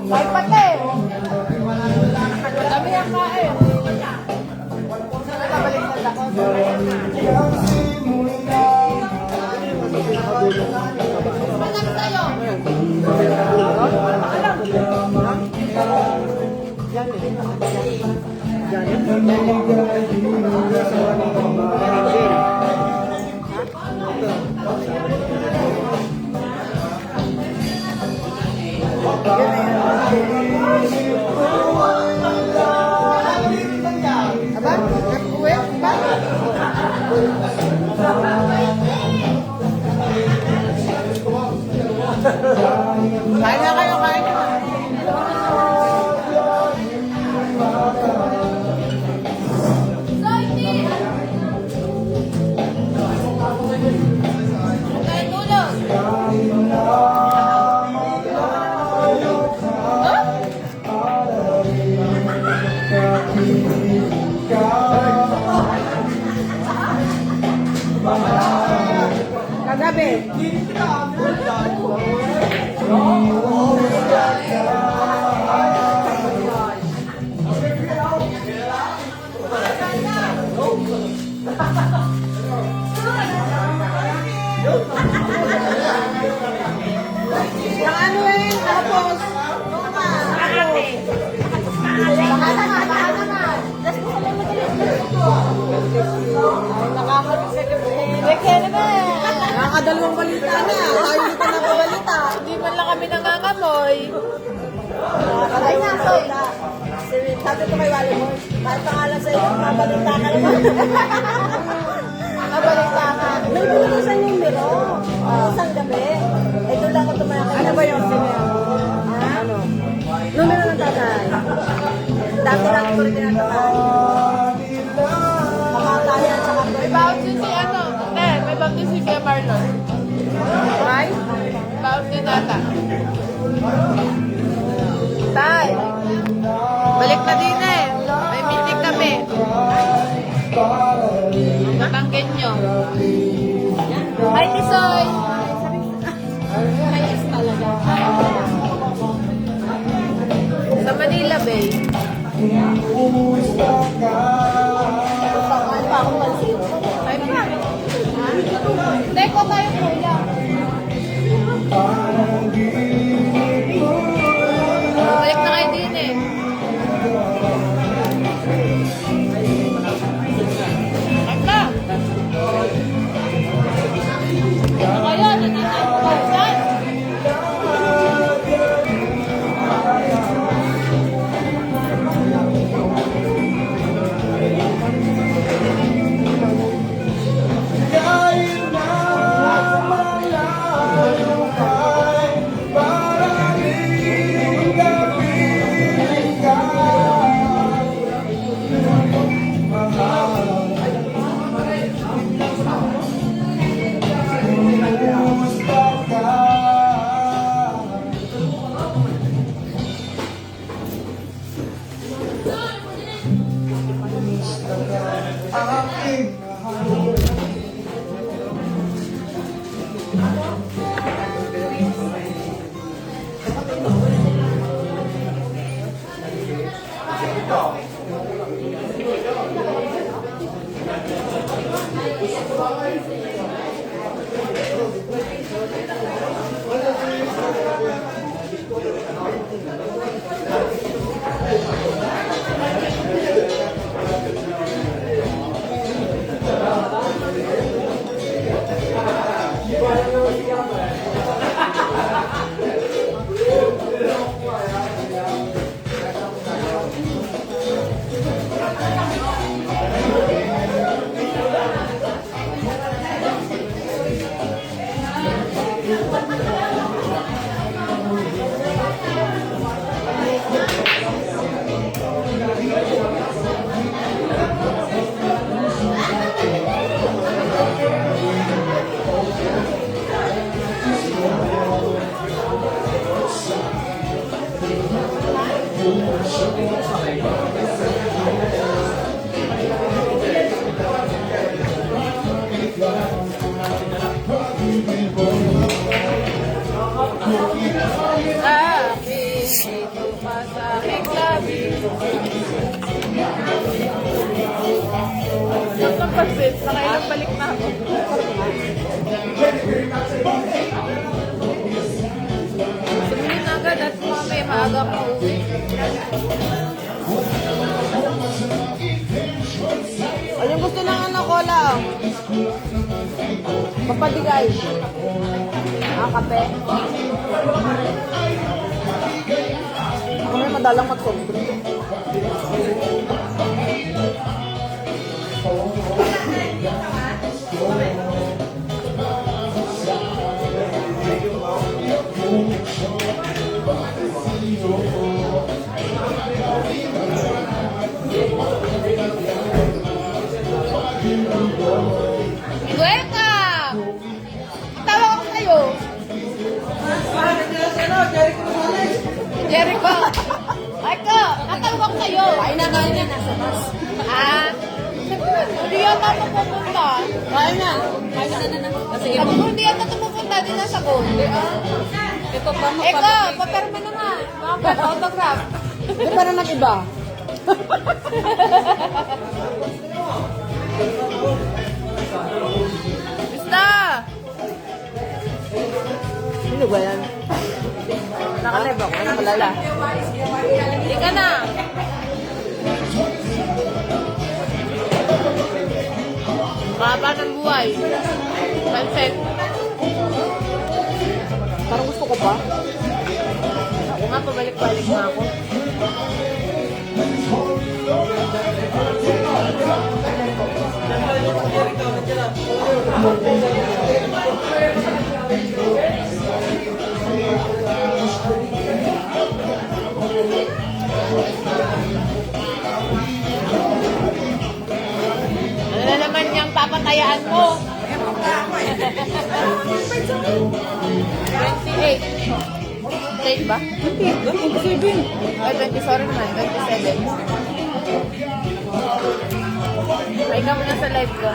Ay, pati! Dami ang kain. Nakabaliktad ako. Manang sa'yo! Aba, nag-uwi ba? Kain na kayo, kain na. Kain tulog. Kagabi. Yung ano eh, tapos. Nakakadalawang balita na. Tayo dito na pabalita. Hindi man lang kami nangangamoy. Ay nga, Soy. Sabi ko kay Wally Boy, kahit pangalan sa iyo, mabalita ka naman. Mabalita ka. May binigay sa numero. Isang gabi. Ito lang ako tumakas. Ano ba yung numero? Ano? Numero ng tatay. Dati lang ko rin tinatakan. Makakayan sa kapatid. May bawat yun si ano? May bawat yun si Kuya Marlon. Right? Bawat yun nata. Tay! Balik na din eh. May meeting kami. Natangkin nyo. Hi, Tisoy! Ayos talaga. Sa Manila Bay. Pagkakaan pa ako pansin. Ay, marami. Hindi ko tayo kuya. Balik na kayo din eh. Balik na. Balik na kayo. Dito pa sa aking labi. Ang kapasit, nakailang balik na ako. Sumili na agad at may maaga ko uwi. Ayun, gusto ng ano, cola. Papadigay. Kape. Ako may madalang mag-sobre. Welcome! Tawag ako sa'yo. Jericho! Marco, natawag ako sa'yo. Kain na, nasa bus. Hindi yata ako pupunta. Kain na. Kain na. Sige Sabi mo. ko, hindi yata ito pupunta din nasa ko. Ito pa mo. Eko, paperma na nga. Mga autograph. Hindi para nag-iba. Basta! Sino ba yan? Nakalive ako. Nakalala. Hindi ka na. Baba ng buhay. Pansit. Parang gusto ko pa. Ako nga, pabalik-balik na ako. Ano na naman yung papatayaan mo? 28. 28 ba? 27. Ay, 20, sorry naman. 27. Ay, ka muna sa live ko.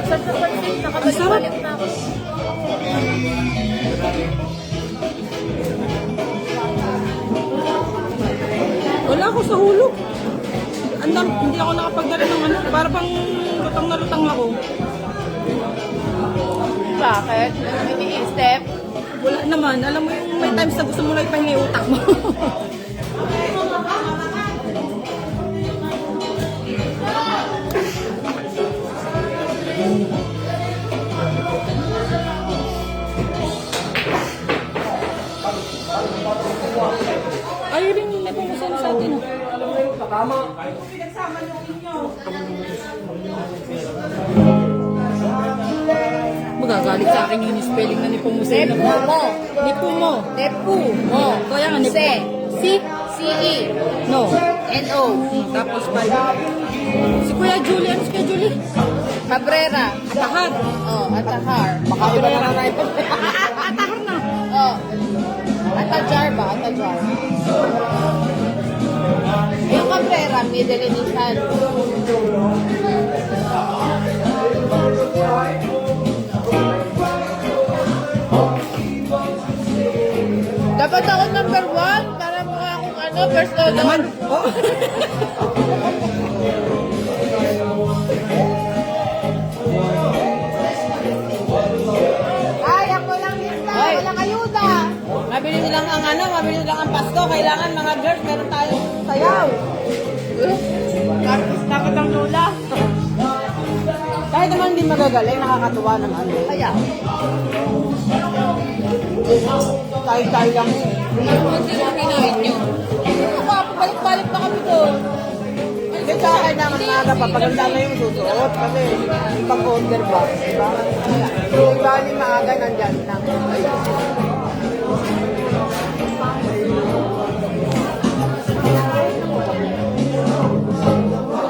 Saan na pansin? Nakabalik-balik na ako. Wala ako sa hulog. Hindi ako nakapagdala ng ano. Para pang lutang na lutang ako. Bakit? Ini-step? Wala naman. Alam mo yung may times na gusto mo lang ipahinga yung utak mo. Ay, rin may pumusano sa atin. Magagalit sa akin yung spelling na ni Pumuseno. Nepo mo. Ni Pumo. Nepu. Oh, kaya nga ni Se. Si. C-E. No. N-O. Tapos pa. Si Kuya Julie. Ano si Kuya Julie? Cabrera. Atahar. Oh, Atahar. Baka iba na na ito. Atahar na. Oh. Atajar ba? Atajar. Yung Cabrera, middle initial. Dapat ako number 1 para mukha akong ano, first honor. Naman. Oh. Ay, ako lang lista. Ay. Walang ayuda. Mabili nilang ang ano, mabili nilang ang pasto. Kailangan mga girls, meron tayong sayaw. Takot ang lula. Kahit naman hindi magagaling, nakakatuwa naman. Kaya. Tayo-tayo lang. Hindi ko kinain nyo. Balik-balik na kami doon. Hindi sa akin naman maaga pa, paganda na yung susuot. Kasi pag-order ba, diba? Yung iba ni maaga nandyan na.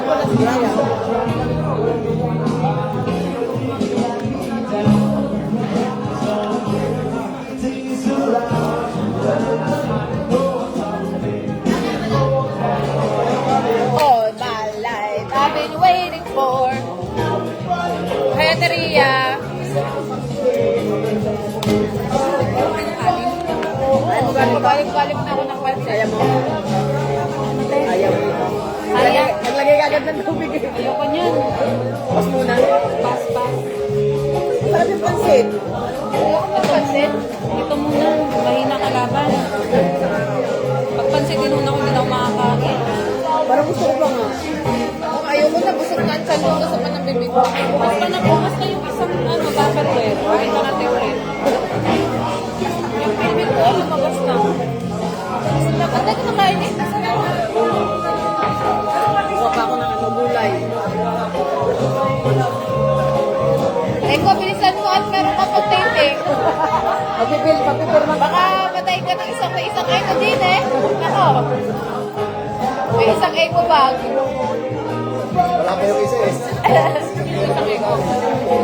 Wala si Yaya. Ay, mo galing ba? Balik-balik na ako ng pansit. Ayaw mo. Ayaw mo. Ayaw. Naglagay ka agad ng tubig. Ayoko niyan. Pas muna. Pas. Sarap yung pansit. Ayoko ng pansit. Ito muna. Mahina kalaban. Pag pansit, inuna ko, hindi na ako makakain. Parang gusto ko pa nga. Ayoko na, busog na ang salong sa pa ng bibig ko. Bukas pa na bukas na yung isang tupperware. Kahit na natin ulit. Yung bibig ko, lumabas na. Dapat na kinakain eh. Kuha pa ako ng ano, gulay. Eko, bilisan mo at meron ka pang taping. Papipil man. Baka matay ka ng isang eco din eh. Ako. May isang eco bag. Wala pa yung isa eh. Isang eco.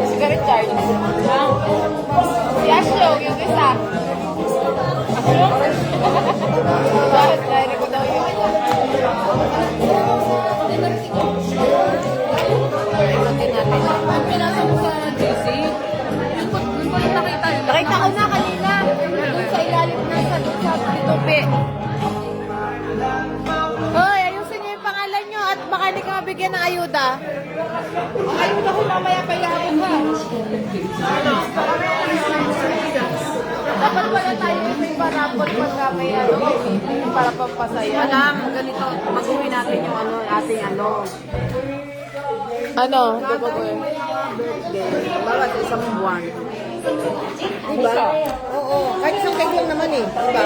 Si Richard. Si Ashley, yung isa. Ashley? Bakit? Dahil ko daw yun. Ang pinasa mo sa JC, yun po yung nakita yun. Nakita ko na kanina. Doon sa ilalim na sa tupi. Hoy, ayusin niyo yung pangalan niyo at baka hindi ka mabigyan ng ayuda. Ang ayuda ko mamaya payakin ha. Dapat pala tayo may parapol pagka may para pampasaya. Alam, ganito. Mag-uwi natin yung ano, ating ano. Ano? Birthday. Bawat isang buwan. Diba? Oo. Kahit isang cake lang naman eh. Diba?